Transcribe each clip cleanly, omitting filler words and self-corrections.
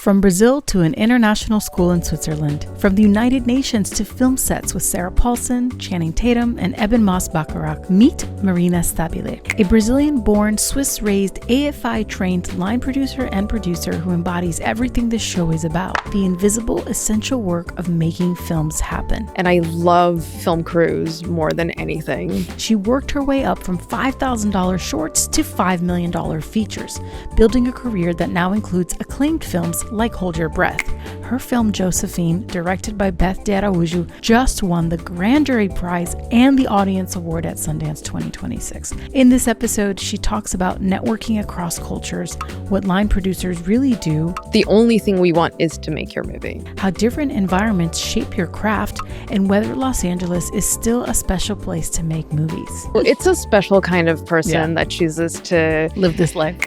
From Brazil to an international school in Switzerland, from the United Nations to film sets with Sarah Paulson, Channing Tatum, and Eben Moss-Bacharach, meet Marina Stabile, a Brazilian-born, Swiss-raised, AFI-trained line producer and producer who embodies everything this show is about, the invisible, essential work of making films happen. And I love film crews more than anything. She worked her way up from $5,000 shorts to $5 million features, building a career that now includes acclaimed films like Hold Your Breath. Her film Josephine, directed by Beth de Araújo, just won the Grand Jury Prize and the Audience Award at Sundance 2026. In this episode, she talks about networking across cultures, what line producers really do, the only thing we want is to make your movie, how different environments shape your craft, and whether Los Angeles is still a special place to make movies. It's a special kind of person that chooses to live this life.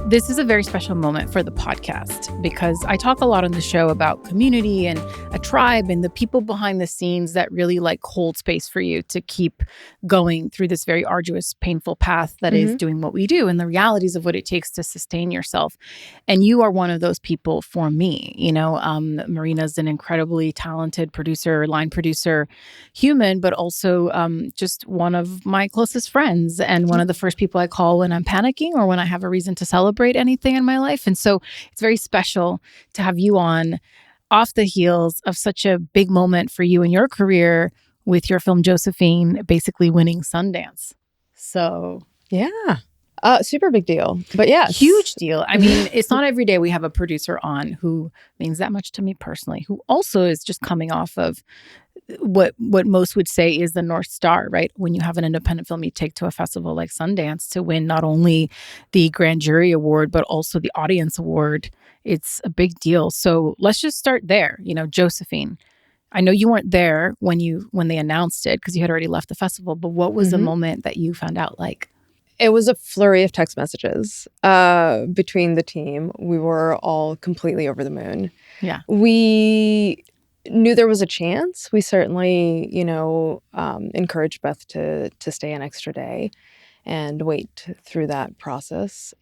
This is a very special moment for the podcast because I talk a lot on the show about community and a tribe and the people behind the scenes that really hold space for you to keep going through this very arduous, painful path that is doing what we do and the realities of what it takes to sustain yourself. And you are one of those people for me. Marina's an incredibly talented producer, line producer, human, but also just one of my closest friends and one of the first people I call when I'm panicking or when I have a reason to celebrate anything in my life. And so it's very special to have you on off the heels of such a big moment for you in your career with your film Josephine basically winning Sundance. So yeah. Super big deal. But yeah. Huge deal. I mean, it's not every day we have a producer on who means that much to me personally, who also is just coming off of what most would say is the North Star, right? When you have an independent film you take to a festival like Sundance to win not only the Grand Jury Award, but also the Audience Award, it's a big deal. So let's just start there. Josephine, I know you weren't there when they announced it because you had already left the festival, but what was the moment that you found out like? It was a flurry of text messages between the team. We were all completely over the moon. Yeah. We knew there was a chance. We certainly, encouraged Beth to stay an extra day and wait through that process.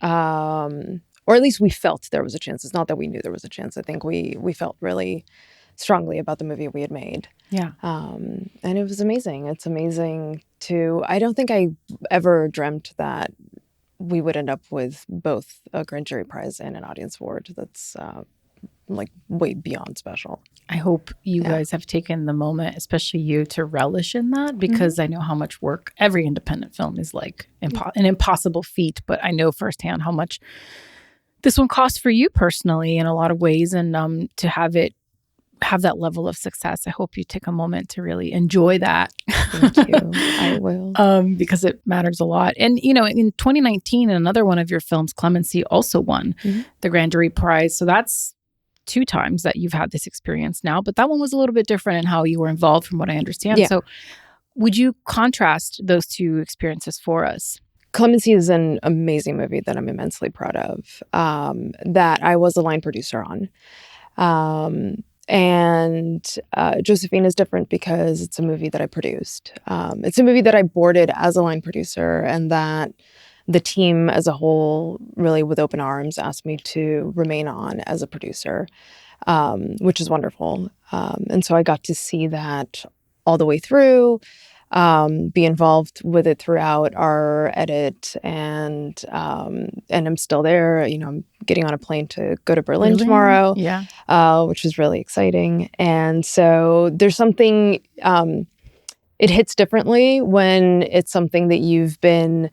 Or at least we felt there was a chance. It's not that we knew there was a chance. I think we felt really strongly about the movie we had made. Yeah. And it was amazing. It's amazing I don't think I ever dreamt that we would end up with both a Grand Jury Prize and an Audience Award. That's way beyond special. I hope you guys have taken the moment, especially you, to relish in that because I know how much work every independent film is like an impossible feat, but I know firsthand how much this one costs for you personally in a lot of ways, and to have that level of success, I hope you take a moment to really enjoy that. Thank you. I will. Because it matters a lot. And, in 2019, another one of your films, Clemency, also won the Grand Jury Prize. So that's 2 times that you've had this experience now. But that one was a little bit different in how you were involved from what I understand. Yeah. So would you contrast those 2 experiences for us? Clemency is an amazing movie that I'm immensely proud of, that I was a line producer on. And Josephine is different because it's a movie that I produced. It's a movie that I boarded as a line producer and that the team as a whole really with open arms asked me to remain on as a producer, which is wonderful. And so I got to see that all the way through, be involved with it throughout our edit, and I'm still there. I'm getting on a plane to go to Berlin tomorrow, which is really exciting. And so there's something, it hits differently when it's something that you've been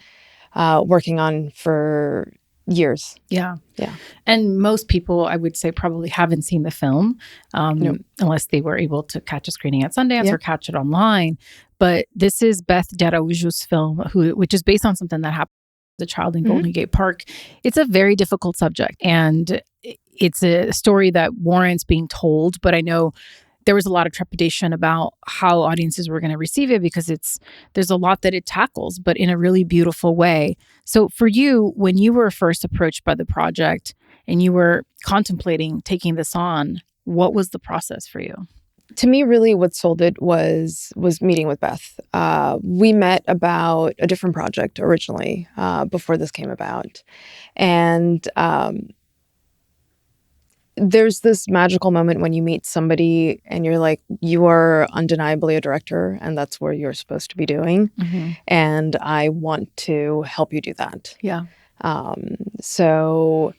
working on for years. Yeah. And most people, I would say, probably haven't seen the film unless they were able to catch a screening at Sundance or catch it online. But this is Beth de Araújo's film, which is based on something that happened as a child in Golden Gate Park. It's a very difficult subject, and it's a story that warrants being told. But I know there was a lot of trepidation about how audiences were going to receive it because there's a lot that it tackles, but in a really beautiful way. So for you, when you were first approached by the project and you were contemplating taking this on, what was the process for you? To me, really what sold it was meeting with Beth. We met about a different project originally before this came about. And there's this magical moment when you meet somebody and you're like, you are undeniably a director and that's what you're supposed to be doing. And I want to help you do that. Yeah. So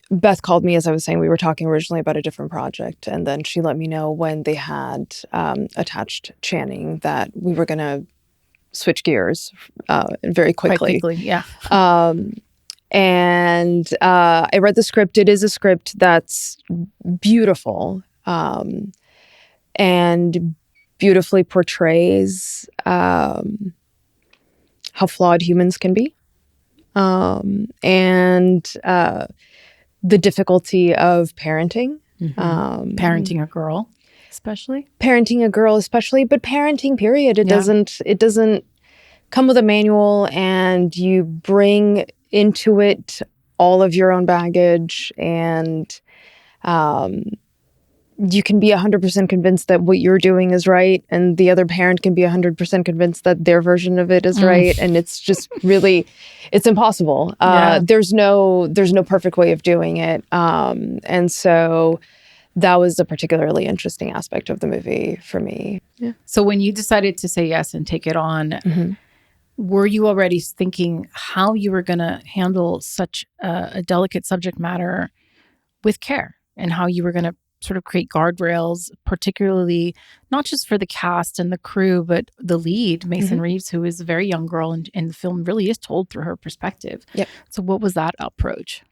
Beth called me, as I was saying, we were talking originally about a different project. And then she let me know when they had attached Channing that we were going to switch gears very quickly. Quite quickly, yeah. And I read the script. It is a script that's beautiful and beautifully portrays how flawed humans can be, and the difficulty of parenting. Parenting a girl, especially. Parenting a girl, especially, but parenting, period. It doesn't come with a manual, and you bring into it all of your own baggage, and you can be 100% convinced that what you're doing is right, and the other parent can be 100% convinced that their version of it is right, and it's just really, it's impossible. There's no perfect way of doing it, and so that was a particularly interesting aspect of the movie for me. Yeah. So when you decided to say yes and take it on, were you already thinking how you were going to handle such a delicate subject matter with care, and how you were going to sort of create guardrails, particularly not just for the cast and the crew, but the lead, Mason Reeves, who is a very young girl, and the film really is told through her perspective. Yep. So what was that approach?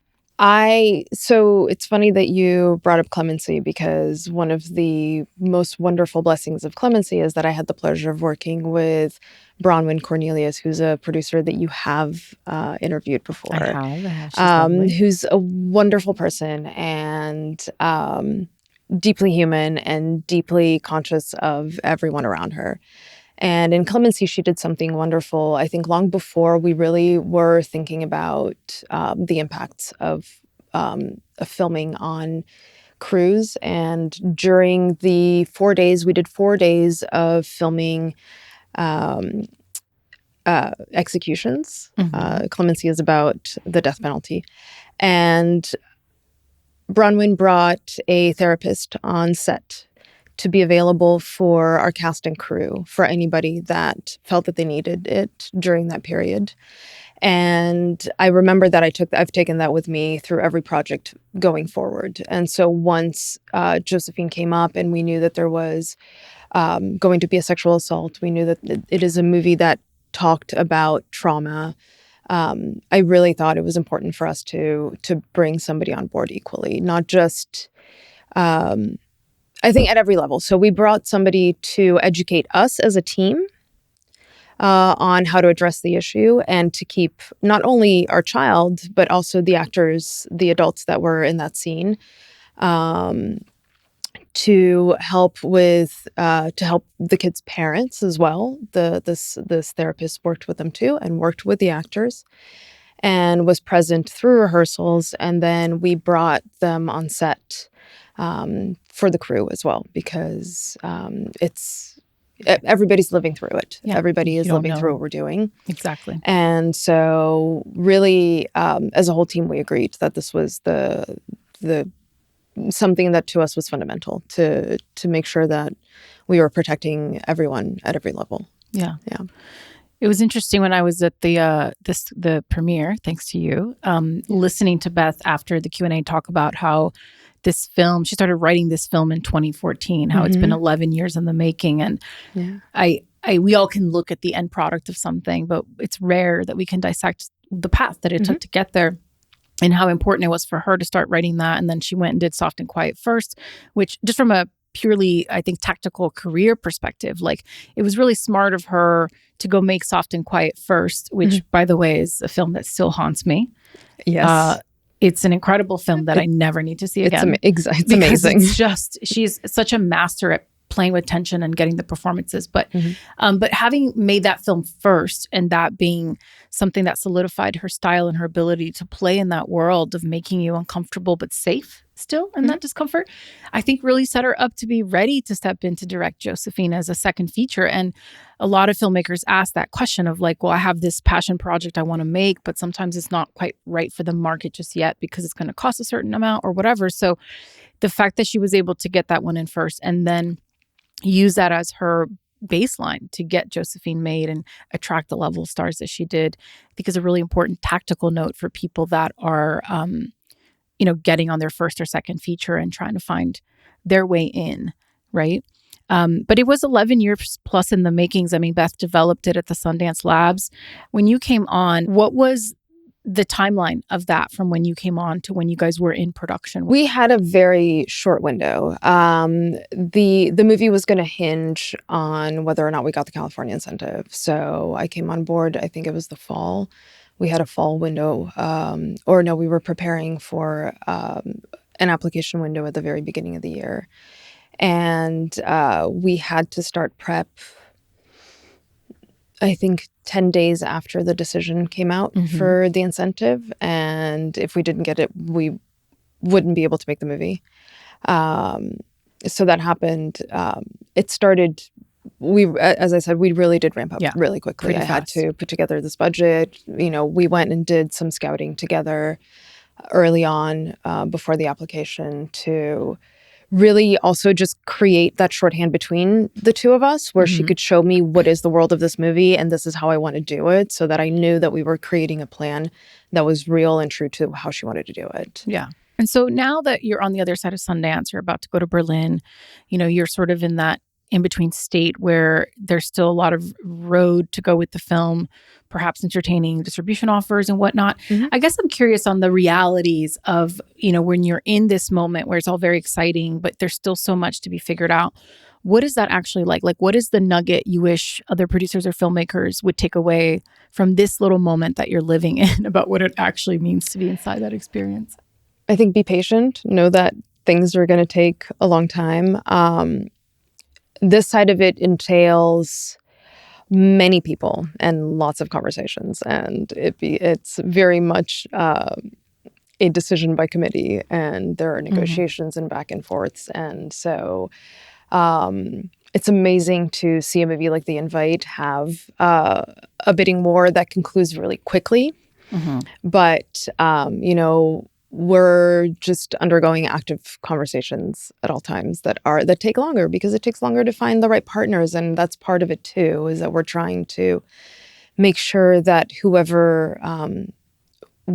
So it's funny that you brought up Clemency, because one of the most wonderful blessings of Clemency is that I had the pleasure of working with Bronwyn Cornelius, who's a producer that you have interviewed before. I have. She's lovely. Who's a wonderful person and deeply human and deeply conscious of everyone around her. And in Clemency, she did something wonderful, I think, long before we really were thinking about the impacts of filming on crews. And during the 4 days, we did 4 days of filming executions. Clemency is about the death penalty. And Bronwyn brought a therapist on set to be available for our cast and crew, for anybody that felt that they needed it during that period. And I remember that I've taken that with me through every project going forward. And so once Josephine came up and we knew that there was going to be a sexual assault, we knew that it is a movie that talked about trauma. I really thought it was important for us to bring somebody on board equally, not just I think at every level. So we brought somebody to educate us as a team on how to address the issue and to keep not only our child, but also the actors, the adults that were in that scene, to help the kids' parents as well. This therapist worked with them too and worked with the actors and was present through rehearsals. And then we brought them on set for the crew as well, because everybody's living through it. Yeah, everybody is living through what we're doing. Exactly. And so really, as a whole team, we agreed that this was the something that to us was fundamental to make sure that we were protecting everyone at every level. Yeah. Yeah. It was interesting when I was at the premiere, thanks to you, listening to Beth after the Q&A talk about how this film, she started writing this film in 2014, how it's been 11 years in the making. And we all can look at the end product of something, but it's rare that we can dissect the path that it took to get there, and how important it was for her to start writing that. And then she went and did Soft and Quiet first, which just from a purely, I think, tactical career perspective, like it was really smart of her to go make Soft and Quiet first, which by the way is a film that still haunts me. Yes. It's an incredible film that I never need to see again. It's amazing. She's such a master at playing with tension and getting the performances. But but having made that film first, and that being something that solidified her style and her ability to play in that world of making you uncomfortable but safe still in that discomfort, I think really set her up to be ready to step in to direct Josephine as a second feature. And a lot of filmmakers ask that question of like, well, I have this passion project I want to make, but sometimes it's not quite right for the market just yet because it's going to cost a certain amount or whatever. So the fact that she was able to get that one in first and then use that as her baseline to get Josephine made and attract the level of stars that she did, I think is a really important tactical note for people that are, getting on their first or second feature and trying to find their way in, right? But it was 11 years plus in the makings. I mean, Beth developed it at the Sundance Labs. When you came on, what was the timeline of that from when you came on to when you guys were in production? We had a very short window. The movie was going to hinge on whether or not we got the California incentive. So I came on board, I think it was the fall. We had a fall window, we were preparing for an application window at the very beginning of the year. And we had to start prep, I think, 10 days after the decision came out for the incentive. And if we didn't get it, we wouldn't be able to make the movie. So that happened. It started, as I said, we really did ramp up really quickly. Pretty I had fast. to put together this budget. We went and did some scouting together early on before the application to really also just create that shorthand between the two of us where she could show me what is the world of this movie and this is how I want to do it, so that I knew that we were creating a plan that was real and true to how she wanted to do it. Yeah. And so now that you're on the other side of Sundance, you're about to go to Berlin, you're sort of in that in-between state where there's still a lot of road to go with the film, perhaps entertaining distribution offers and whatnot. I guess I'm curious on the realities of, when you're in this moment where it's all very exciting, but there's still so much to be figured out. What is that actually like? Like, what is the nugget you wish other producers or filmmakers would take away from this little moment that you're living in about what it actually means to be inside that experience? I think be patient, know that things are going to take a long time. This side of it entails many people and lots of conversations, and it's very much a decision by committee, and there are negotiations and back and forths. And so it's amazing to see a movie like The Invite have a bidding war that concludes really quickly. But, we're just undergoing active conversations at all times that take longer because it takes longer to find the right partners. And that's part of it too, is that we're trying to make sure that whoever we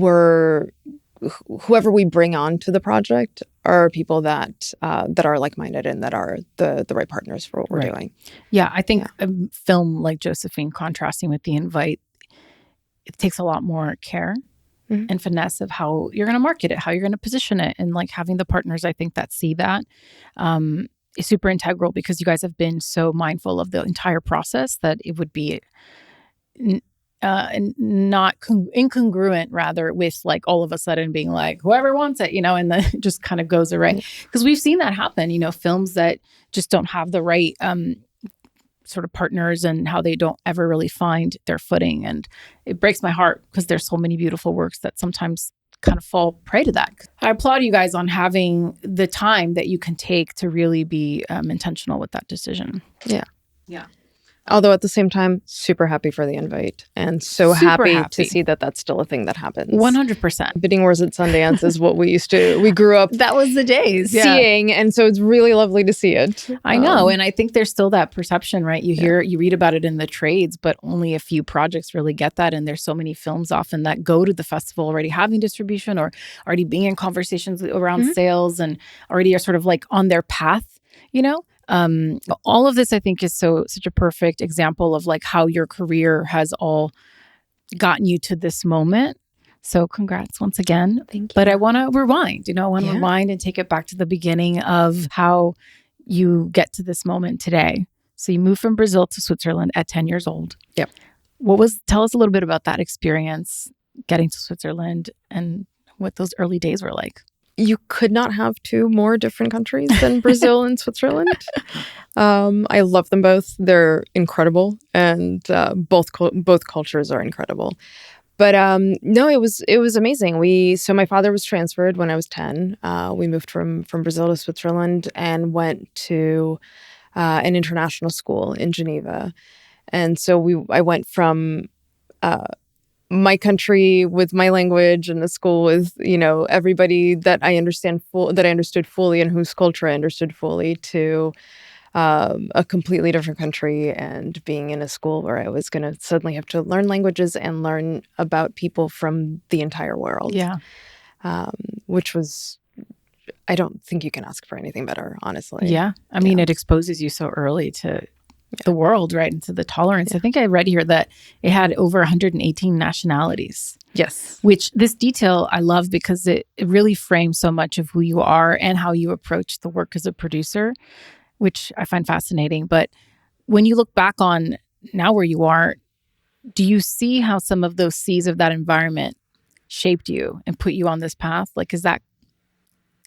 bring on to the project are people that are like-minded and that are the right partners for what we're doing. Yeah, I think a film like Josephine, contrasting with The Invite, it takes a lot more care and finesse of how you're going to market it, how you're going to position it. And like having the partners, I think, that see that is super integral, because you guys have been so mindful of the entire process that it would be incongruent rather with like all of a sudden being like, whoever wants it, and then it just kind of goes away. Because we've seen that happen, films that just don't have the right sort of partners and how they don't ever really find their footing. And it breaks my heart because there's so many beautiful works that sometimes kind of fall prey to that. I applaud you guys on having the time that you can take to really be intentional with that decision. Yeah. Yeah. Although at the same time, super happy for The Invite and so happy to see that that's still a thing that happens. 100%. Bidding wars at Sundance is what we grew up that was the days seeing. And so it's really lovely to see it. I know. And I think there's still that perception, right? You read about it in the trades, but only a few projects really get that. And there's so many films often that go to the festival already having distribution or already being in conversations around sales and already are sort of like on their path, all of this, I think, is such a perfect example of like how your career has all gotten you to this moment. So congrats once again. Thank you. But I want to rewind, rewind and take it back to the beginning of how you get to this moment today. So you moved from Brazil to Switzerland at 10 years old. Yep. Tell us a little bit about that experience, getting to Switzerland and what those early days were like. you could not have two more different countries than Brazil and Switzerland. I love them both. They're incredible, and both cultures are incredible. But no, it was amazing. So my father was transferred when I was 10. We moved from Brazil to Switzerland and went to an international school in Geneva. And so I went from my country with my language and the school with, everybody that I understood fully and whose culture I understood fully, to a completely different country and being in a school where I was going to suddenly have to learn languages and learn about people from the entire world. Yeah. Which was, I don't think you can ask for anything better, honestly. Yeah. I mean, it exposes you so early to the world, right? And to the tolerance. I think I read here that it had over 118 nationalities. Yes. Which this detail I love because it really frames so much of who you are and how you approach the work as a producer, which I find fascinating. But when you look back on now where you are, do you see how some of those seeds of that environment shaped you and put you on this path? Like, can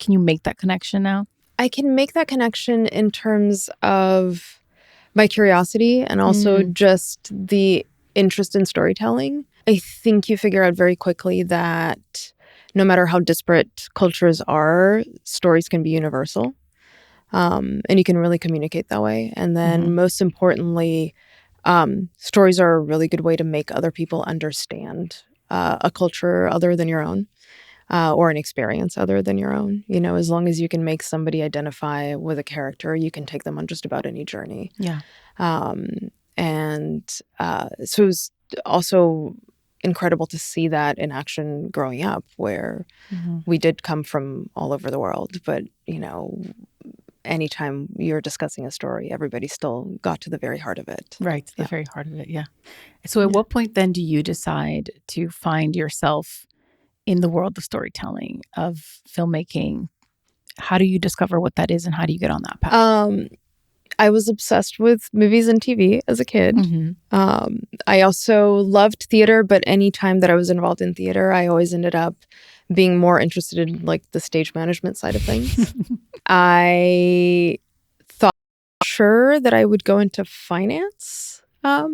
you make that connection now? I can make that connection in terms of my curiosity and also just the interest in storytelling. I think you figure out very quickly that no matter how disparate cultures are, stories can be universal. And you can really communicate that way. And then most importantly, stories are a really good way to make other people understand a culture other than your own, or an experience other than your own. As long as you can make somebody identify with a character, you can take them on just about any journey. Yeah. So it was also incredible to see that in action growing up, where we did come from all over the world. But, anytime you're discussing a story, everybody still got to the very heart of it. Right. The very heart of it. Yeah. So at what point then do you decide to find yourself in the world of storytelling, of filmmaking? How do you discover what that is and how do you get on that path? I was obsessed with movies and TV as a kid. I also loved theater, but any time that I was involved in theater, I always ended up being more interested in like the stage management side of things. I thought sure that I would go into finance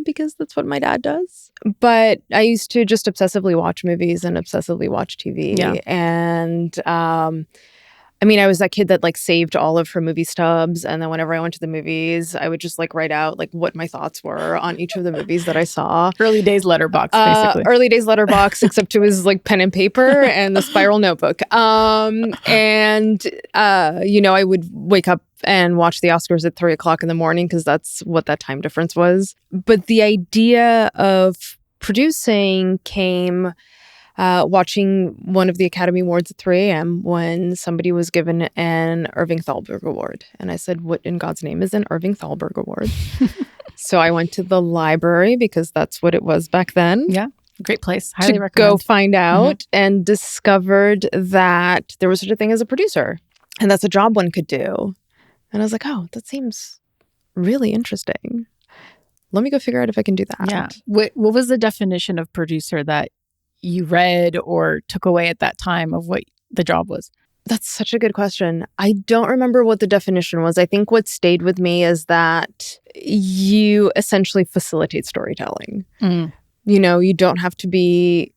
because that's what my dad does. But I used to just obsessively watch movies and obsessively watch TV. Yeah. And I was that kid that like saved all of her movie stubs, and then whenever I went to the movies, I would just like write out like what my thoughts were on each of the movies that I saw. Early days letterbox, basically. Early days letterbox, except it was like pen and paper and the spiral notebook. I would wake up and watch the Oscars at 3:00 in the morning because that's what that time difference was. But the idea of producing came watching one of the Academy Awards at 3 a.m. when somebody was given an Irving Thalberg Award. And I said, what in God's name is an Irving Thalberg Award? So I went to the library because that's what it was back then. Yeah, great place. Highly to recommend. Go find out and discovered that there was such a thing as a producer. And that's a job one could do. And I was like, oh, that seems really interesting. Let me go figure out if I can do that. Yeah. What was the definition of producer that you read or took away at that time of what the job was? That's such a good question. I don't remember what the definition was. I think what stayed with me is that you essentially facilitate storytelling. You don't have to be...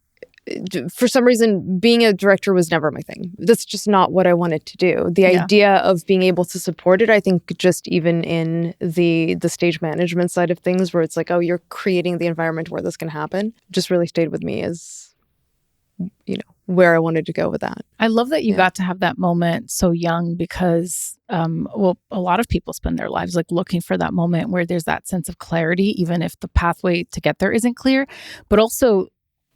For some reason, being a director was never my thing. That's just not what I wanted to do. The idea of being able to support it, I think just even in the stage management side of things, where it's like, oh, you're creating the environment where this can happen, just really stayed with me as, where I wanted to go with that. I love that you got to have that moment so young because, a lot of people spend their lives like looking for that moment where there's that sense of clarity, even if the pathway to get there isn't clear, but also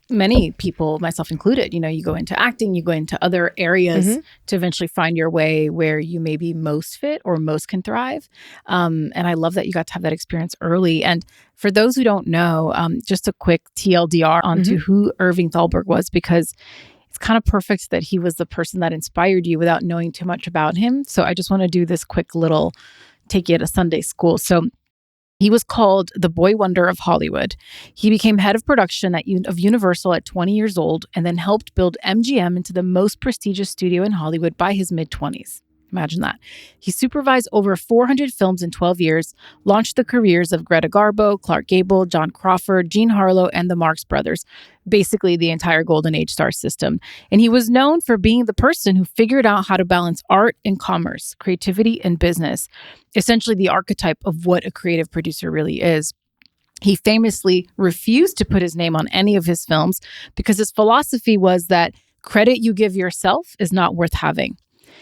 many people, myself included, you go into acting, you go into other areas to eventually find your way where you maybe most fit or most can thrive. And I love that you got to have that experience early. And for those who don't know, just a quick TLDR onto who Irving Thalberg was, because it's kind of perfect that he was the person that inspired you without knowing too much about him. So I just want to do this quick little take you to Sunday school. So He was called the boy wonder of Hollywood. He became head of production of Universal at 20 years old and then helped build MGM into the most prestigious studio in Hollywood by his mid-20s. Imagine that. He supervised over 400 films in 12 years, launched the careers of Greta Garbo, Clark Gable, John Crawford, Jean Harlow, and the Marx Brothers, basically the entire Golden Age star system. And he was known for being the person who figured out how to balance art and commerce, creativity and business, essentially the archetype of what a creative producer really is. He famously refused to put his name on any of his films because his philosophy was that credit you give yourself is not worth having.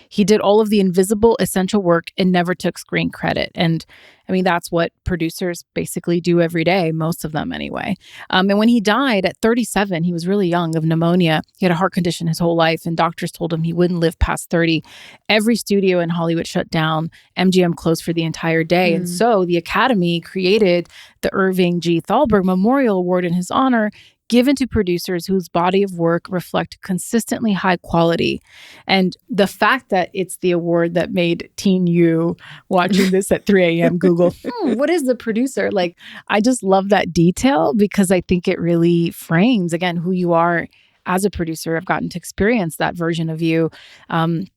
He did all of the invisible, essential work and never took screen credit. And I mean, that's what producers basically do every day, most of them anyway. And when he died at 37, he was really young, of pneumonia. He had a heart condition his whole life, and doctors told him he wouldn't live past 30. Every studio in Hollywood shut down. MGM closed for the entire day. And so the Academy created the Irving G. Thalberg Memorial Award in his honor, given to producers whose body of work reflect consistently high quality. And the fact that it's the award that made teen you watching this at 3 a.m. Google, what is the producer? Like, I just love that detail because I think it really frames, again, who you are as a producer. I've gotten to experience that version of you. And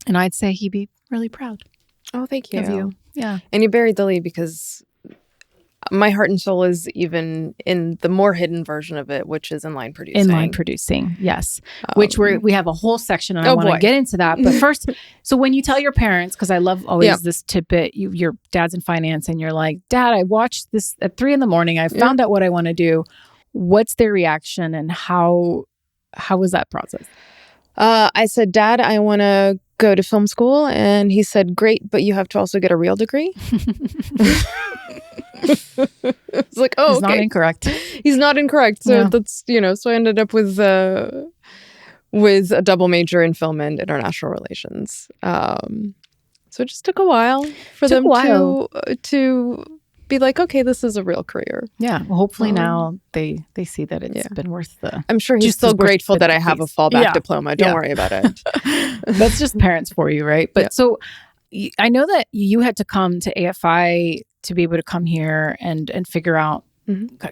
I'd say he'd be really proud. Oh, thank you. Of you. Yeah. And you buried the lead because my heart and soul is even in the more hidden version of it, which is inline producing. Inline producing, yes. Which we have a whole section, and I want to get into that. But first, so when you tell your parents, because I love always this tidbit, your dad's in finance, and you're like, Dad, I watched this at 3 a.m. I found out what I want to do. What's their reaction, and how was that process? I said, Dad, I want to go to film school. And he said, great, but you have to also get a real degree. It's like, oh, he's not incorrect. He's not incorrect. So that's, so I ended up with a double major in film and international relations. So it just took a while for them to be like, okay, this is a real career. Yeah. Well, hopefully now they see that it's been worth the... I'm sure he's still grateful that I have a fallback diploma. Don't worry about it. That's just parents for you, right? But so I know that you had to come to AFI to be able to come here and figure out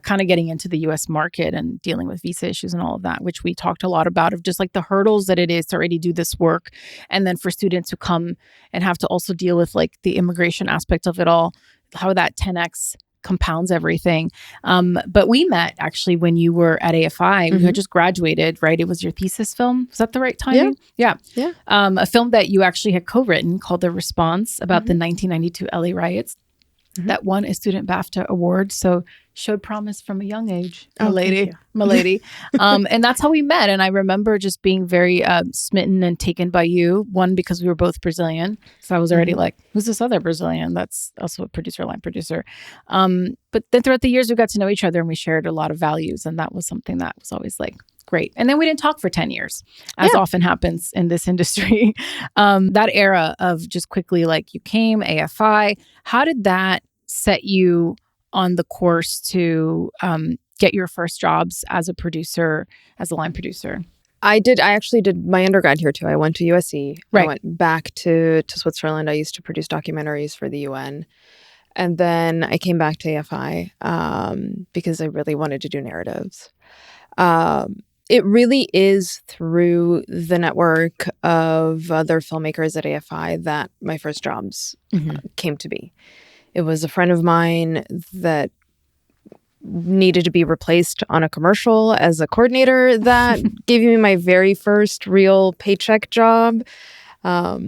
kind of getting into the U.S. market and dealing with visa issues and all of that, which we talked a lot about, of just like the hurdles that it is to already do this work. And then for students who come and have to also deal with like the immigration aspect of it all, how that 10x compounds everything. But we met actually when you were at AFI. You had just graduated, right? It was your thesis film. Was that the right timing? Yeah. A film that you actually had co-written called The Response about the 1992 LA riots. That won a student BAFTA award. So showed promise from a young age, my lady. And that's how we met. And I remember just being very smitten and taken by you. One, because we were both Brazilian. So I was already like, who's this other Brazilian? That's also a line producer. But then throughout the years, we got to know each other and we shared a lot of values. And that was something that was always like, great. And then we didn't talk for 10 years, as often happens in this industry. That era of just quickly, like you came, AFI, how did that set you on the course to get your first jobs as a producer, as a line producer? I actually did my undergrad here too. I went to USC. Right. I went back to Switzerland. I used to produce documentaries for the UN. And then I came back to AFI because I really wanted to do narratives. It really is through the network of other filmmakers at AFI that my first jobs came to be. It was a friend of mine that needed to be replaced on a commercial as a coordinator that gave me my very first real paycheck job. A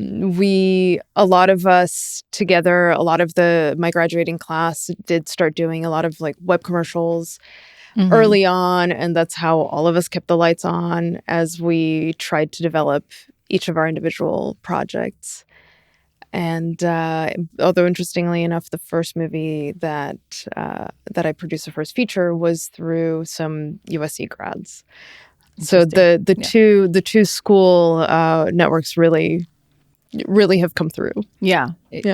lot of us together, a lot of my graduating class did start doing a lot of like web commercials early on. And that's how all of us kept the lights on as we tried to develop each of our individual projects. And although interestingly enough, the first movie that I produced, the first feature, was through some USC grads. So the two school networks really really have come through. Yeah,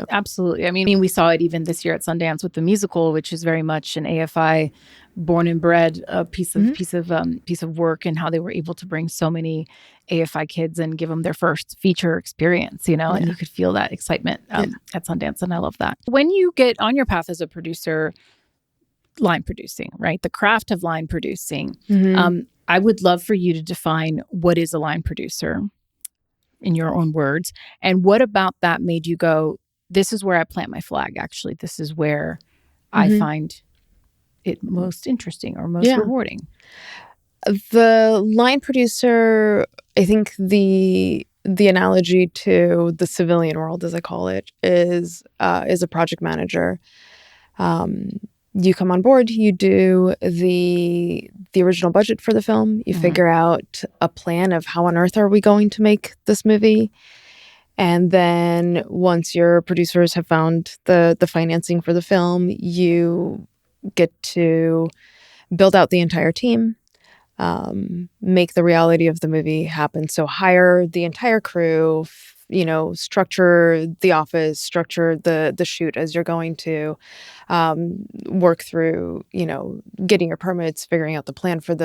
absolutely. I mean, we saw it even this year at Sundance with the musical, which is very much an AFI born and bred piece of work, and how they were able to bring so many AFI kids and give them their first feature experience, and you could feel that excitement at Sundance, and I love that. When you get on your path as a producer, line producing, right? The craft of line producing. I would love for you to define what is a line producer in your own words. And what about that made you go, this is where I plant my flag, actually. This is where I find it most interesting or most rewarding. The line producer, I think the analogy to the civilian world, as I call it, is a project manager. You come on board, you do the original budget for the film, you figure out a plan of how on earth are we going to make this movie. And then once your producers have found the financing for the film, you get to build out the entire team, make the reality of the movie happen. So hire the entire crew, structure the office, structure the shoot as you're going to, work through, getting your permits, figuring out the plan for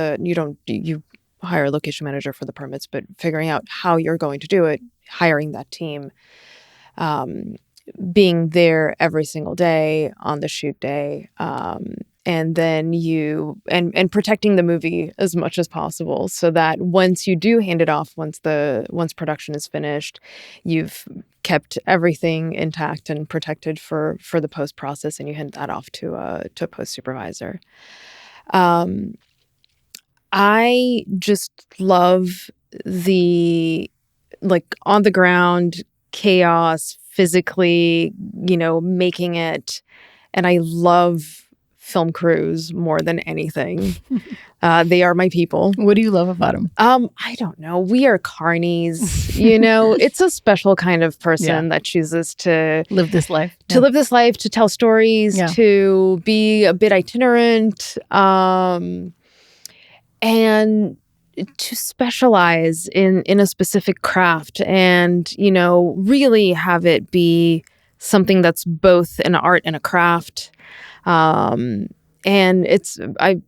you hire a location manager for the permits, but figuring out how you're going to do it, hiring that team, being there every single day on the shoot day, and then and protecting the movie as much as possible, so that once you do hand it off, once production is finished, you've kept everything intact and protected for the post process, and you hand that off to a post supervisor. I just love the on the ground chaos, physically, making it, and I love film crews more than anything. They are my people. What do you love about them? I don't know. We are carnies. It's a special kind of person that chooses to live this life, to tell stories, to be a bit itinerant, and to specialize in a specific craft, and really have it be something that's both an art and a craft. And I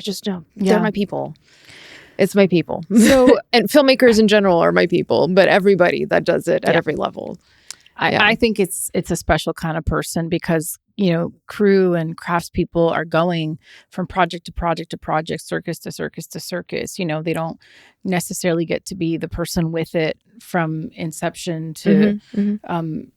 just know they're my people. It's my people. So, and filmmakers in general are my people, but everybody that does it at every level. I think it's a special kind of person, because crew and craftspeople are going from project to project to project, circus to circus to circus. They don't necessarily get to be the person with it from inception to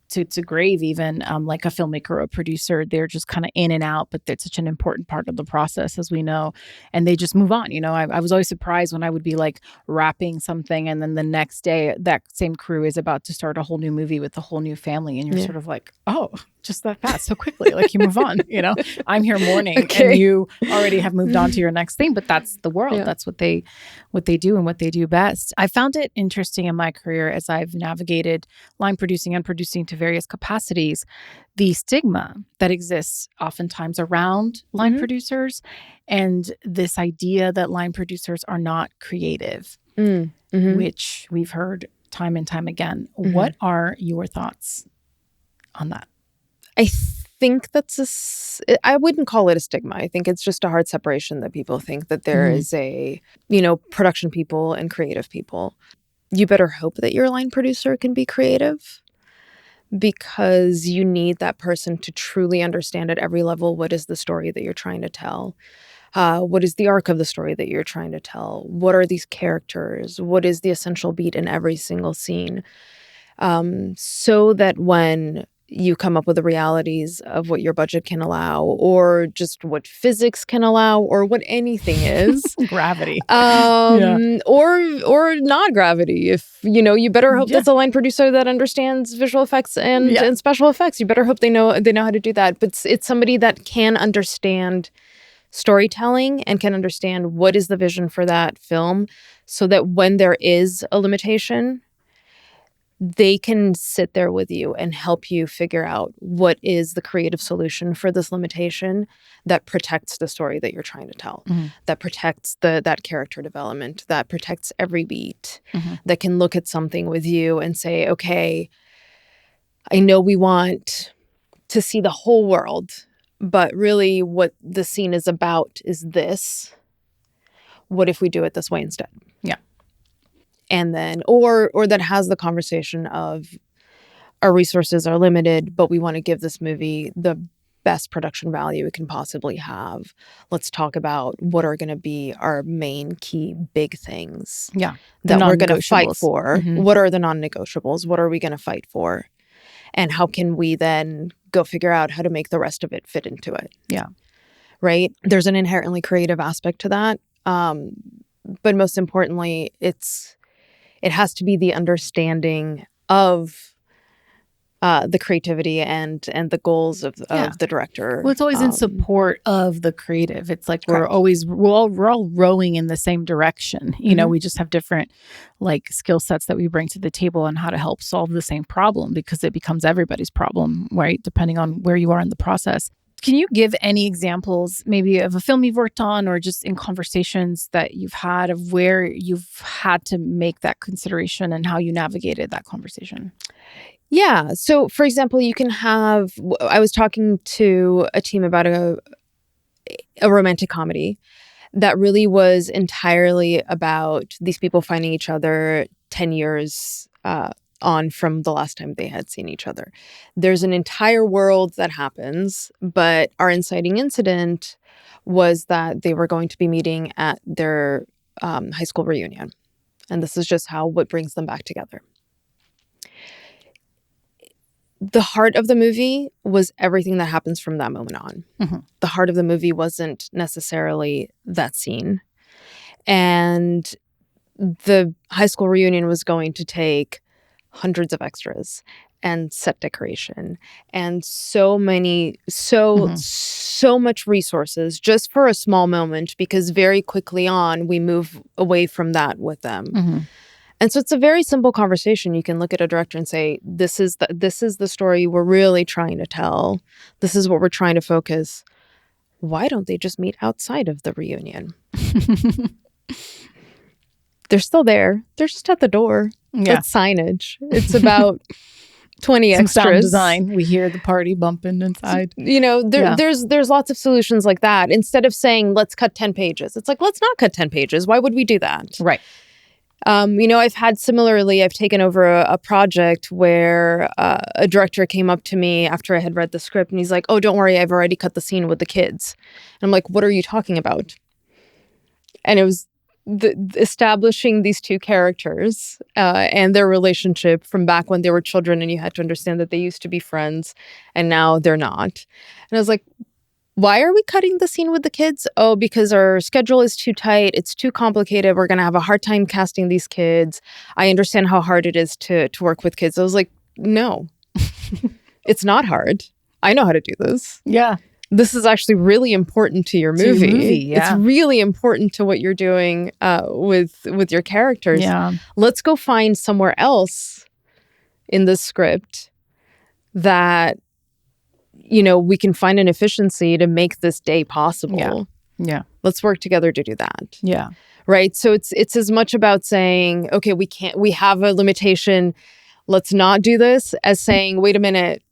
to grave, even like a filmmaker or a producer. They're just kind of in and out, but that's such an important part of the process, as we know, and they just move on. I was always surprised when I would be like wrapping something, and then the next day that same crew is about to start a whole new movie with a whole new family, and you're sort of like, oh, just that fast, so quickly, like you move on. I'm here mourning, and you already have moved on to your next thing. But that's the world. That's what they do and what they do best. I found it interesting in my career, as I've navigated line producing and producing to various capacities, the stigma that exists oftentimes around line producers, and this idea that line producers are not creative, which we've heard time and time again. What are your thoughts on that? I think I wouldn't call it a stigma. I think it's just a hard separation that people think that there is a, production people and creative people. You better hope that your line producer can be creative, because you need that person to truly understand at every level what is the story that you're trying to tell. What is the arc of the story that you're trying to tell? What are these characters? What is the essential beat in every single scene? So that when you come up with the realities of what your budget can allow, or just what physics can allow, or what anything is, gravity, or not gravity. If you better hope that's a line producer that understands visual effects and special effects. You better hope they know how to do that. But it's somebody that can understand storytelling and can understand what is the vision for that film, so that when there is a limitation, they can sit there with you and help you figure out what is the creative solution for this limitation that protects the story that you're trying to tell, that protects that character development, that protects every beat, that can look at something with you and say, okay, I know we want to see the whole world, but really what the scene is about is this. What if we do it this way instead? Yeah. And then, or that has the conversation of our resources are limited, but we want to give this movie the best production value it can possibly have. Let's talk about what are going to be our main key big things that we're going to fight for. What are the non-negotiables? What are we going to fight for? And how can we then go figure out how to make the rest of it fit into it? Yeah. Right? There's an inherently creative aspect to that. But most importantly, it has to be the understanding of the creativity and the goals of the director. Well, it's always in support of the creative. It's like we're all rowing in the same direction. You know, we just have different like skill sets that we bring to the table on how to help solve the same problem, because it becomes everybody's problem, right? Depending on where you are in the process. Can you give any examples maybe of a film you've worked on or just in conversations that you've had of where you've had to make that consideration and how you navigated that conversation? Yeah. So, for example, you can have, I was talking to a team about a romantic comedy that really was entirely about these people finding each other 10 years on from the last time they had seen each other. There's an entire world that happens, but our inciting incident was that they were going to be meeting at their high school reunion. And this is just what brings them back together. The heart of the movie was everything that happens from that moment on. The heart of the movie wasn't necessarily that scene. And the high school reunion was going to take hundreds of extras and set decoration and so much resources just for a small moment, because very quickly on we move away from that with them. And so it's a very simple conversation. You can look at a director and say, this is the story we're really trying to tell. This is what we're trying to focus. Why don't they just meet outside of the reunion? They're still there. They're just at the door. Yeah. It's signage. It's about 20 Some extras. sound design. We hear the party bumping inside. You know, there's lots of solutions like that. Instead of saying, let's cut 10 pages. It's like, let's not cut 10 pages. Why would we do that? Right. You know, I've taken over a project where a director came up to me after I had read the script and he's like, oh, don't worry, I've already cut the scene with the kids. And I'm like, what are you talking about? And it was establishing these two characters and their relationship from back when they were children, and you had to understand that they used to be friends and now they're not. And I was like, why are we cutting the scene with the kids? Oh, because our schedule is too tight. It's too complicated. We're going to have a hard time casting these kids. I understand how hard it is to work with kids. I was like, no, it's not hard. I know how to do this. Yeah. This is actually really important to your movie. Yeah. It's really important to what you're doing with your characters. Yeah. Let's go find somewhere else in the script that, you know, we can find an efficiency to make this day possible. Yeah. Let's work together to do that. Yeah. Right. So it's as much about saying, okay, we have a limitation. Let's not do this, as saying, wait a minute.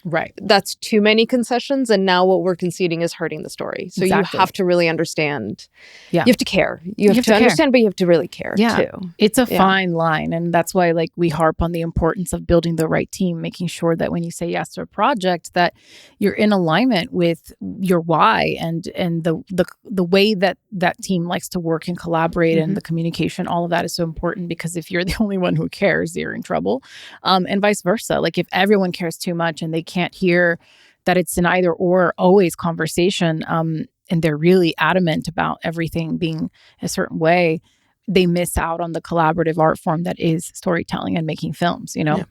Right. That's too many concessions. And now what we're conceding is hurting the story. So you have to really understand. Yeah. You have to care. You have to understand, but you have to really care too. It's a fine line. And that's why like we harp on the importance of building the right team, making sure that when you say yes to a project, that you're in alignment with your why and the way that team likes to work and collaborate and the communication, all of that is so important, because if you're the only one who cares, you're in trouble. And vice versa. Like if everyone cares too much and they can't hear that it's an either or always conversation, and they're really adamant about everything being a certain way, they miss out on the collaborative art form that is storytelling and making films, you know,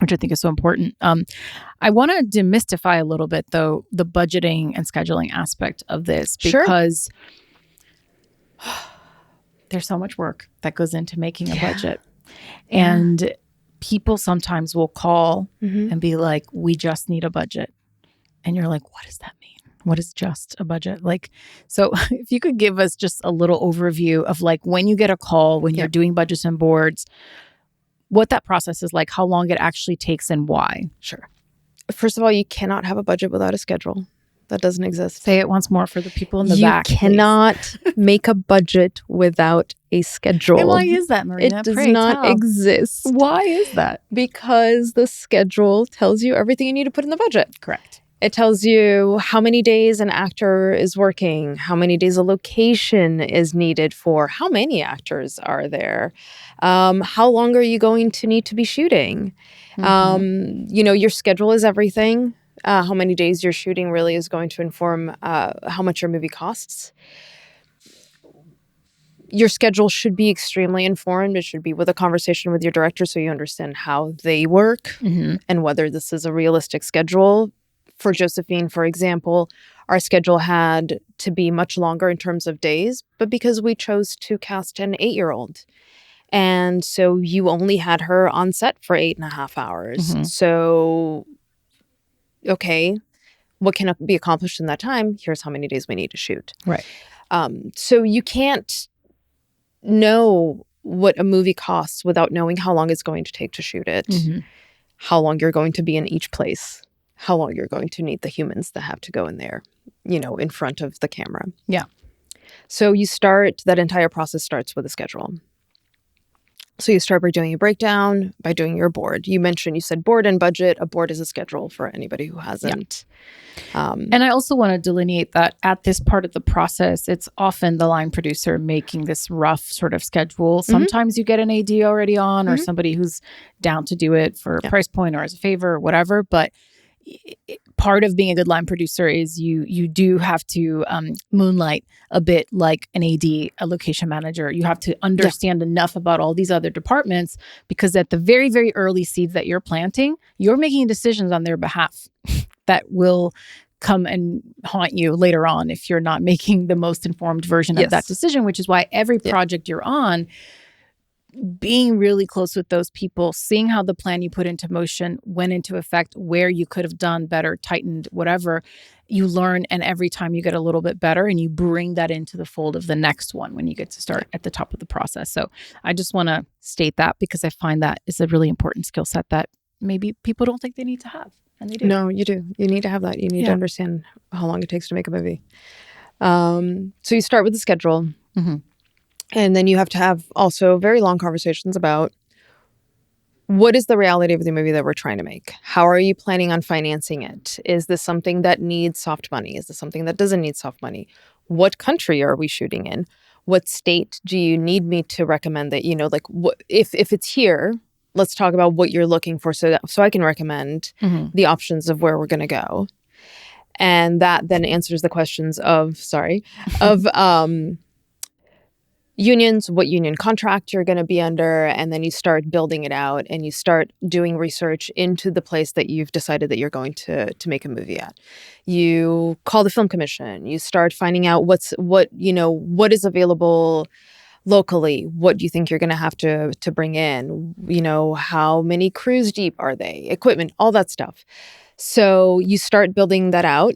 which I think is so important. I want to demystify a little bit, though, the budgeting and scheduling aspect of this, because there's so much work that goes into making a budget. And people sometimes will call Mm-hmm. and be like, we just need a budget. And you're like, what does that mean? What is just a budget? Like, so if you could give us just a little overview of like when you get a call, when you're doing budgets and boards, what that process is like, how long it actually takes and why. Sure. First of all, you cannot have a budget without a schedule. That doesn't exist. Say it once more for the people in the you back. You cannot make a budget without a schedule. And why is that, Marina? It does not exist. Why is that? Because the schedule tells you everything you need to put in the budget. Correct. It tells you how many days an actor is working, how many days a location is needed for, how many actors are there, how long are you going to need to be shooting. Your schedule is everything. How many days you're shooting really is going to inform how much your movie costs. Your schedule should be extremely informed. It should be with a conversation with your director so you understand how they work and whether this is a realistic schedule. For Josephine, for example, our schedule had to be much longer in terms of days, but because we chose to cast an 8-year-old. And so you only had her on set for 8.5 hours. So, okay, what can be accomplished in that time? Here's how many days we need to shoot. Right. So you can't know what a movie costs without knowing how long it's going to take to shoot it, how long you're going to be in each place, how long you're going to need the humans that have to go in there, in front of the camera. Yeah. So that entire process starts with a schedule. So you start by doing a breakdown, by doing your board. You said board and budget. A board is a schedule for anybody who hasn't. Yeah. And I also want to delineate that at this part of the process, it's often the line producer making this rough sort of schedule. Sometimes you get an AD already on or somebody who's down to do it for a price point or as a favor or whatever. But part of being a good line producer is you do have to moonlight a bit like an AD, a location manager. You have to understand enough about all these other departments because at the very, very early seeds that you're planting, you're making decisions on their behalf that will come and haunt you later on if you're not making the most informed version of that decision, which is why every project you're on, being really close with those people, seeing how the plan you put into motion went into effect, where you could have done better, tightened, whatever, you learn. And every time you get a little bit better and you bring that into the fold of the next one when you get to start at the top of the process. So I just want to state that because I find that is a really important skill set that maybe people don't think they need to have. And they do. No, you do. You need to have that. You need to understand how long it takes to make a movie. So you start with the schedule. And then you have to have also very long conversations about what is the reality of the movie that we're trying to make? How are you planning on financing it? Is this something that needs soft money? Is this something that doesn't need soft money? What country are we shooting in? What state do you need me to recommend that, if it's here, let's talk about what you're looking for so I can recommend the options of where we're going to go. And that then answers the questions of unions, what union contract you're going to be under, and then you start building it out and you start doing research into the place that you've decided that you're going to make a movie at. You call the film commission, you start finding out what is available locally, what do you think you're going to have to bring in, how many crews deep are they, equipment, all that stuff. So you start building that out.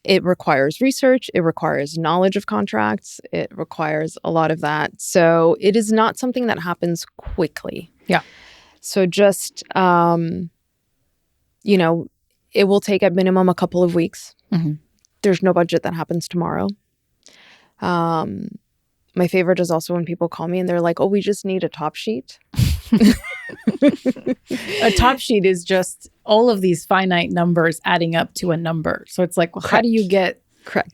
It requires research. It requires knowledge of contracts. It requires a lot of that. So it is not something that happens quickly. Yeah. So just, it will take at minimum a couple of weeks. There's no budget that happens tomorrow. My favorite is also when people call me and they're like, oh, we just need a top sheet. A top sheet is just all of these finite numbers adding up to a number. So it's like, well, how do you get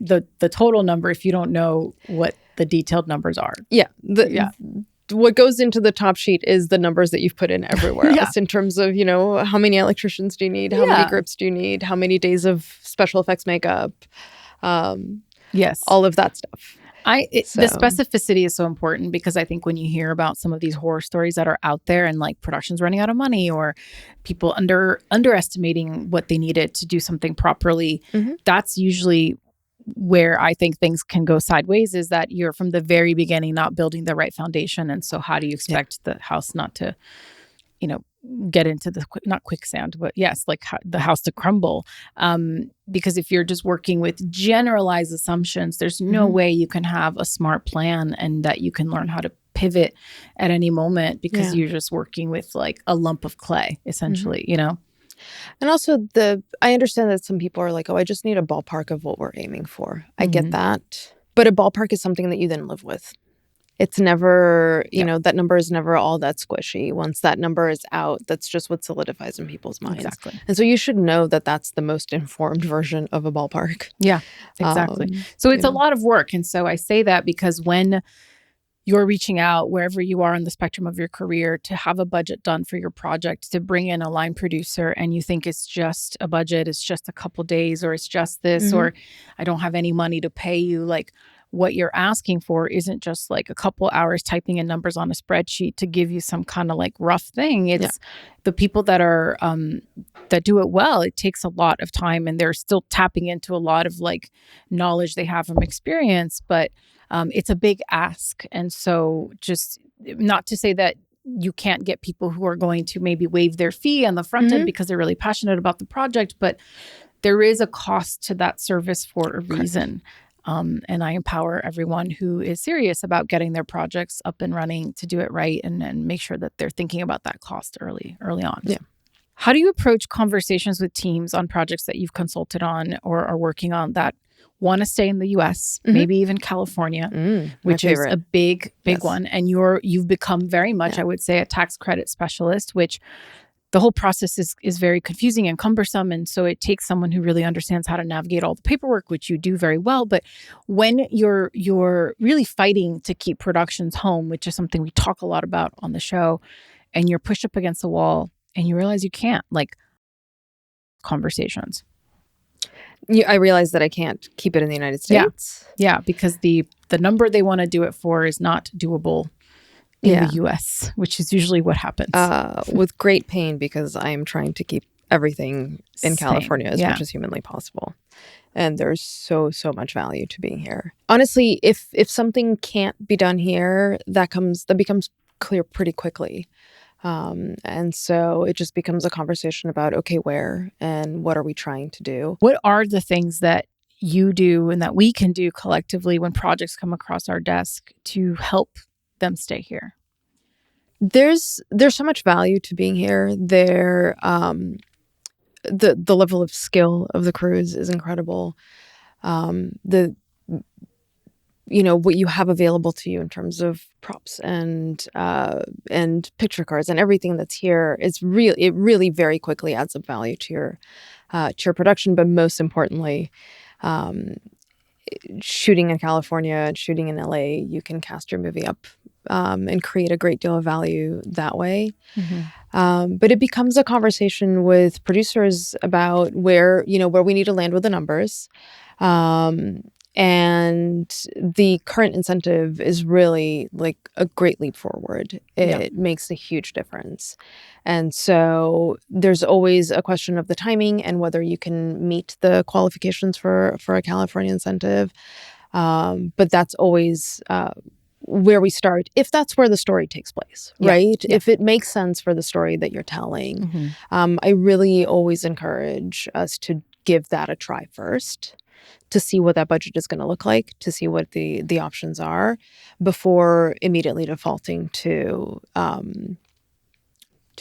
the total number if you don't know what the detailed numbers are? Yeah. What goes into the top sheet is the numbers that you've put in everywhere else in terms of, how many electricians do you need? How many grips do you need? How many days of special effects makeup? All of that stuff. The specificity is so important because I think when you hear about some of these horror stories that are out there and like productions running out of money or people underestimating what they needed to do something properly, that's usually where I think things can go sideways, is that you're from the very beginning not building the right foundation. And so how do you expect the house not to, get into the not quicksand, but yes, like the house to crumble. Because if you're just working with generalized assumptions, there's no way you can have a smart plan and that you can learn how to pivot at any moment, because you're just working with like a lump of clay, essentially, you know? And also I understand that some people are like, oh, I just need a ballpark of what we're aiming for. I get that. But a ballpark is something that you then live with. It's never, you know, that number is never all that squishy. Once that number is out, that's just what solidifies in people's minds. Exactly. And so you should know that that's the most informed version of a ballpark. Yeah, exactly. So it's a lot of work. And so I say that because when you're reaching out wherever you are on the spectrum of your career to have a budget done for your project, to bring in a line producer, and you think it's just a budget, it's just a couple days, or it's just this, or I don't have any money to pay you, like what you're asking for isn't just like a couple hours typing in numbers on a spreadsheet to give you some kind of like rough thing. It's the people that are that do it well. It takes a lot of time, and they're still tapping into a lot of like knowledge they have from experience, but it's a big ask. And so just not to say that you can't get people who are going to maybe waive their fee on the front end because they're really passionate about the project, but there is a cost to that service for a reason. And I empower everyone who is serious about getting their projects up and running to do it right, and make sure that they're thinking about that cost early on. Yeah. How do you approach conversations with teams on projects that you've consulted on or are working on that want to stay in the U.S., maybe even California, which is a big one. And you've become very much, I would say, a tax credit specialist, which the whole process is very confusing and cumbersome. And so it takes someone who really understands how to navigate all the paperwork, which you do very well. But when you're really fighting to keep productions home, which is something we talk a lot about on the show, and you're pushed up against the wall and you realize you can't, like, conversations. I realize that I can't keep it in the United States. Yeah, because the number they want to do it for is not doable in the U.S., which is usually what happens. With great pain, because I am trying to keep everything in California as much as humanly possible. And there's so much value to being here. Honestly, if something can't be done here, that becomes clear pretty quickly. And so it just becomes a conversation about, okay, where and what are we trying to do? What are the things that you do and that we can do collectively when projects come across our desk to help them stay here? There's so much value to being here. The level of skill of the crews is incredible. What you have available to you in terms of props and picture cards and everything that's here is really very quickly adds up value to your production. But most importantly, shooting in California and shooting in LA, you can cast your movie up and create a great deal of value that way. But it becomes a conversation with producers about where we need to land with the numbers. And the current incentive is really like a great leap forward. It makes a huge difference. And so there's always a question of the timing and whether you can meet the qualifications for a California incentive. But that's always where we start, if that's where the story takes place, right? Yeah. If it makes sense for the story that you're telling. I really always encourage us to give that a try first, to see what that budget is going to look like, to see what the options are, before immediately defaulting to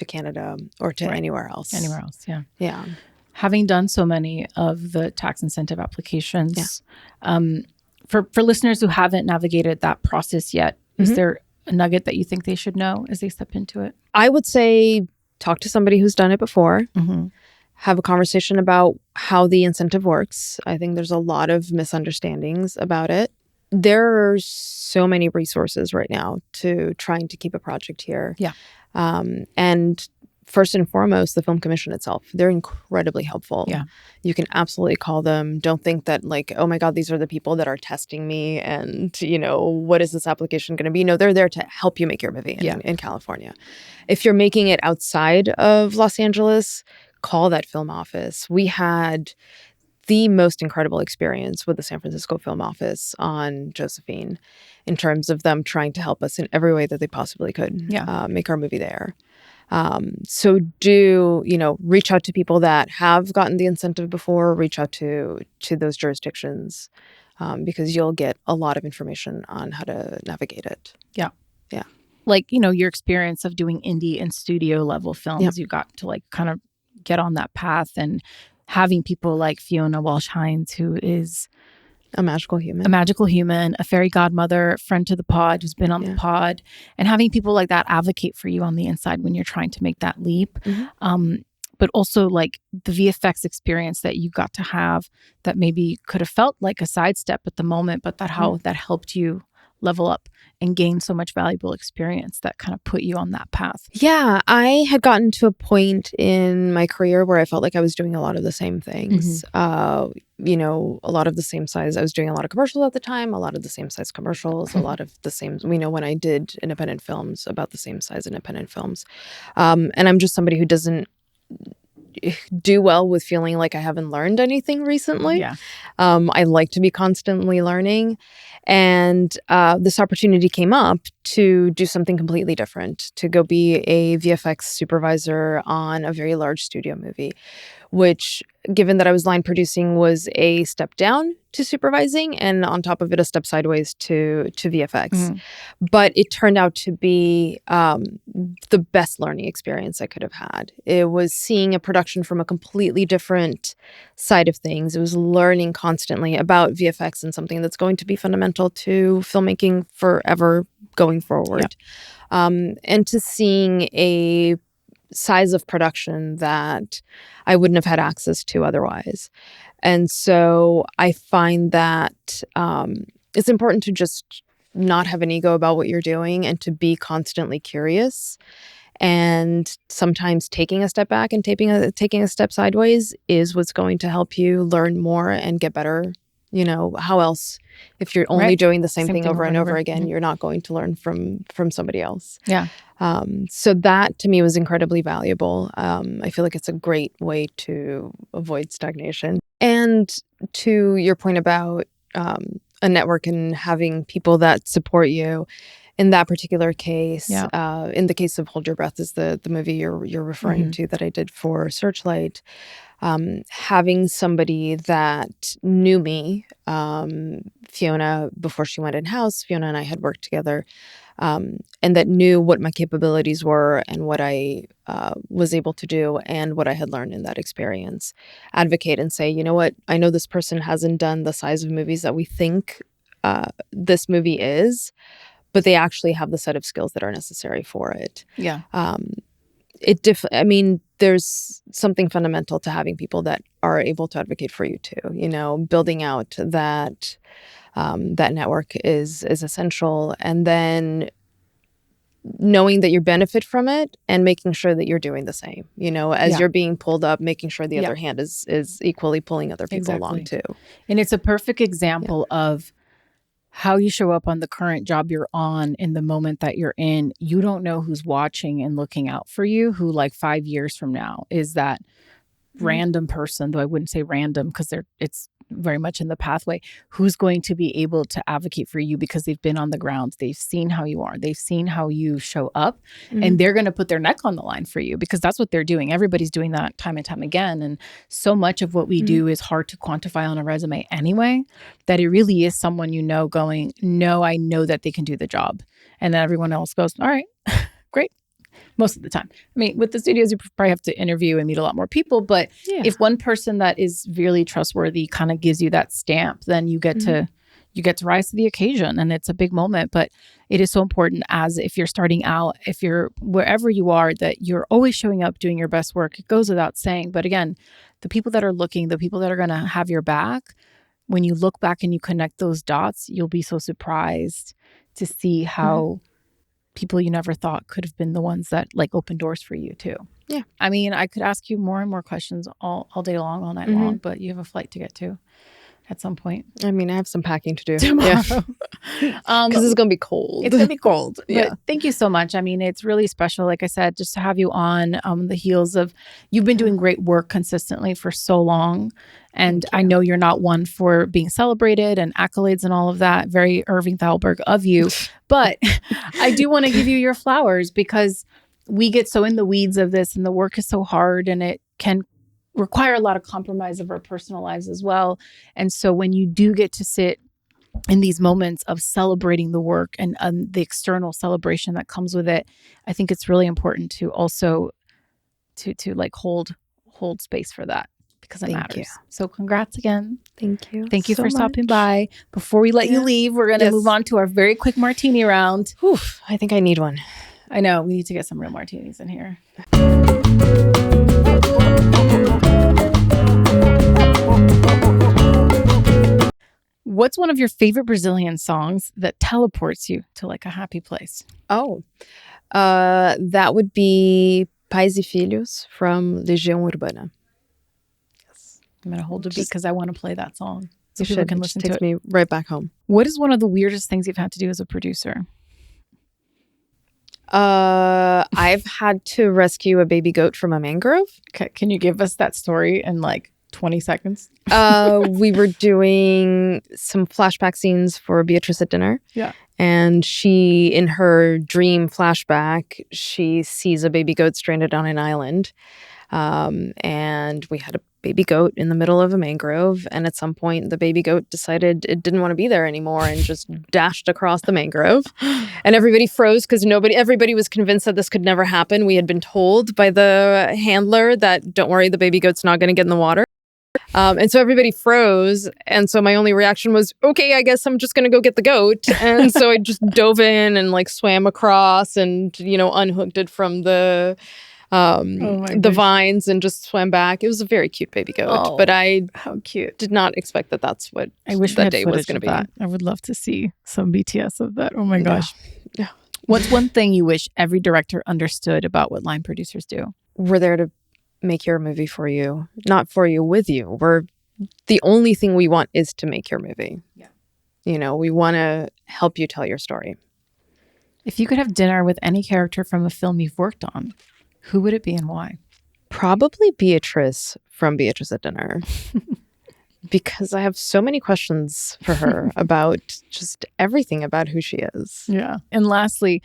Canada or to anywhere else. Anywhere else, yeah. Yeah. Having done so many of the tax incentive applications, for listeners who haven't navigated that process yet, is there a nugget that you think they should know as they step into it? I would say talk to somebody who's done it before. Have a conversation about how the incentive works. I think there's a lot of misunderstandings about it. There are so many resources right now to trying to keep a project here. Yeah. And first and foremost, the Film Commission itself. They're incredibly helpful. Yeah. You can absolutely call them. Don't think that like, oh my God, these are the people that are testing me and, what is this application going to be? No, they're there to help you make your movie in California. If you're making it outside of Los Angeles, call that film office. We had the most incredible experience with the San Francisco Film Office on Josephine in terms of them trying to help us in every way that they possibly could make our movie there. So reach out to people that have gotten the incentive before, reach out to those jurisdictions, because you'll get a lot of information on how to navigate it. Yeah. Yeah. Like, your experience of doing indie and studio level films, you got to like kind of get on that path, and having people like Fiona Walsh-Hines, who is a magical human, a fairy godmother, friend to the pod, who's been on the pod, and having people like that advocate for you on the inside when you're trying to make that leap. But also like the VFX experience that you got to have that maybe could have felt like a sidestep at the moment, but that helped you level up and gain so much valuable experience that kind of put you on that path. Yeah, I had gotten to a point in my career where I felt like I was doing a lot of the same things. A lot of the same size. I was doing a lot of commercials at the time, a lot of the same size commercials, a lot of the same, when I did independent films, about the same size independent films. And I'm just somebody who doesn't do well with feeling like I haven't learned anything recently. Yeah. I like to be constantly learning. And this opportunity came up to do something completely different, to go be a VFX supervisor on a very large studio movie, which, given that I was line producing, was a step down to supervising, and on top of it, a step sideways to VFX. But it turned out to be the best learning experience I could have had. It was seeing a production from a completely different side of things. It was learning constantly about VFX and something that's going to be fundamental to filmmaking forever going forward. And to seeing a size of production that I wouldn't have had access to otherwise. And so I find that it's important to just not have an ego about what you're doing and to be constantly curious. And sometimes taking a step back and taking a step sideways is what's going to help you learn more and get better. How else, if you're only doing the same thing over and over again, you're not going to learn from somebody else. Yeah. So that to me was incredibly valuable. I feel like it's a great way to avoid stagnation. And to your point about a network and having people that support you, in that particular case, in the case of Hold Your Breath is the movie you're referring to that I did for Searchlight, having somebody that knew me, Fiona, before she went in-house, Fiona and I had worked together, and that knew what my capabilities were and what I was able to do and what I had learned in that experience. Advocate and say, you know what, I know this person hasn't done the size of movies that we think this movie is, but they actually have the set of skills that are necessary for it. Yeah. There's something fundamental to having people that are able to advocate for you too. Building out that network is essential, and then knowing that you benefit from it and making sure that you're doing the same. As you're being pulled up, making sure the other hand is equally pulling other people along too. And it's a perfect example of how you show up on the current job you're on in the moment that you're in. You don't know who's watching and looking out for you, who like 5 years from now is that random person, though I wouldn't say random because it's very much in the pathway, who's going to be able to advocate for you because they've been on the ground. They've seen how you are. They've seen how you show up, and they're going to put their neck on the line for you because that's what they're doing. Everybody's doing that time and time again. And so much of what we do is hard to quantify on a resume anyway, that it really is someone going, no, I know that they can do the job. And then everyone else goes, all right, great. Most of the time. I mean, with the studios, you probably have to interview and meet a lot more people. But if one person that is really trustworthy kind of gives you that stamp, then you get to rise to the occasion. And it's a big moment. But it is so important, as if you're starting out, if you're wherever you are, that you're always showing up, doing your best work. It goes without saying. But again, the people that are looking, the people that are going to have your back, when you look back and you connect those dots, you'll be so surprised to see how people you never thought could have been the ones that like open doors for you too. Yeah. I mean, I could ask you more and more questions all day long, all night long, but you have a flight to get to at some point. I mean, I have some packing to do tomorrow. Because it's going to be cold. It's going to be cold. But thank you so much. I mean, it's really special, like I said, just to have you on the heels of, you've been doing great work consistently for so long. And I know you're not one for being celebrated and accolades and all of that. Very Irving Thalberg of you. But I do want to give you your flowers because we get so in the weeds of this and the work is so hard and it can require a lot of compromise of our personal lives as well. And so when you do get to sit in these moments of celebrating the work and the external celebration that comes with it, I think it's really important to also to like hold space for that because it matters. You. So congrats again. Thank you. Thank you so for stopping by. Before we let you leave, we're going to move on to our very quick martini round. Oof, I think I need one. I know. We need to get some real martinis in here. What's one of your favorite Brazilian songs that teleports you to like a happy place? Oh, that would be Pais e Filhos from Legião Urbana. Yes. I'm going to hold a beat because I want to play that song. So people can listen to it. Takes me right back home. What is one of the weirdest things you've had to do as a producer? I've had to rescue a baby goat from a mangrove. Okay, can you give us that story in like 20 seconds? We were doing some flashback scenes for Beatriz at dinner. Yeah. And she, in her dream flashback, she sees a baby goat stranded on an island. And we had a baby goat in the middle of a mangrove. And at some point, the baby goat decided it didn't want to be there anymore and just dashed across the mangrove. And everybody froze because everybody was convinced that this could never happen. We had been told by the handler that, don't worry, the baby goat's not going to get in the water. And so everybody froze. And so my only reaction was, okay, I guess I'm just going to go get the goat. And so I just dove in and like swam across and, unhooked it from the vines and just swam back. It was a very cute baby goat, but how cute. Did not expect that that's what I wish that day was going to be. That. I would love to see some BTS of that. Oh my gosh. Yeah. What's one thing you wish every director understood about what line producers do? We're there to make your movie for you, not for you, with you. The only thing we want is to make your movie. Yeah. We want to help you tell your story. If you could have dinner with any character from a film you've worked on, who would it be and why? Probably Beatriz from Beatriz at Dinner. Because I have so many questions for her about just everything about who she is. Yeah. And lastly,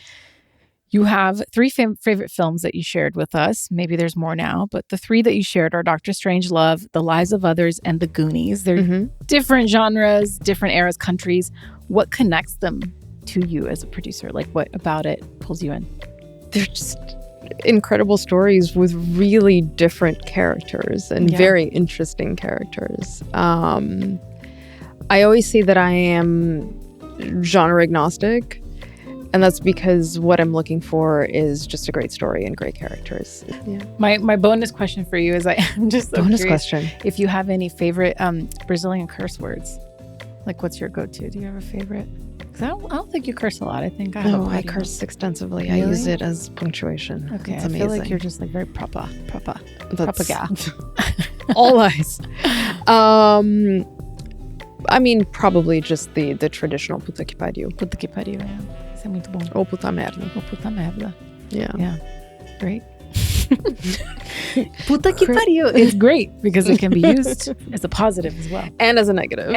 you have 3 favorite films that you shared with us. Maybe there's more now, but the 3 that you shared are Dr. Strangelove, The Lives of Others, and The Goonies. They're different genres, different eras, countries. What connects them to you as a producer? Like, what about it pulls you in? They're just incredible stories with really different characters and very interesting characters. I always say that I am genre agnostic. And that's because what I'm looking for is just a great story and great characters. Yeah. My bonus question for you is I'm just so bonus curious question. If you have any favorite Brazilian curse words. Like, what's your go-to? Do you have a favorite? Because I don't think you curse a lot. I think I curse extensively. Really? I use it as punctuation. Okay, it's amazing. I feel like you're just like very proper gal. All eyes. I mean, probably just the traditional puta que pariu. Puta que pariu, yeah. Isso é muito bom. Ou puta merda. Ou puta merda. Yeah. Yeah. Great. Puta que pariu. It's great because it can be used as a positive as well. And as a negative.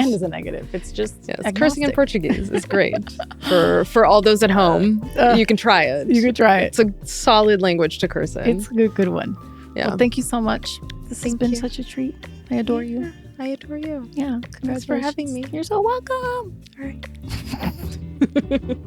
It's just cursing in Portuguese is great. For all those at home, you can try it. You can try it. It's a solid language to curse in. It's a good one. Yeah. Well, thank you so much. This has been such a treat. I adore you. I adore you. Yeah. Thanks for having me. You're so welcome. All right.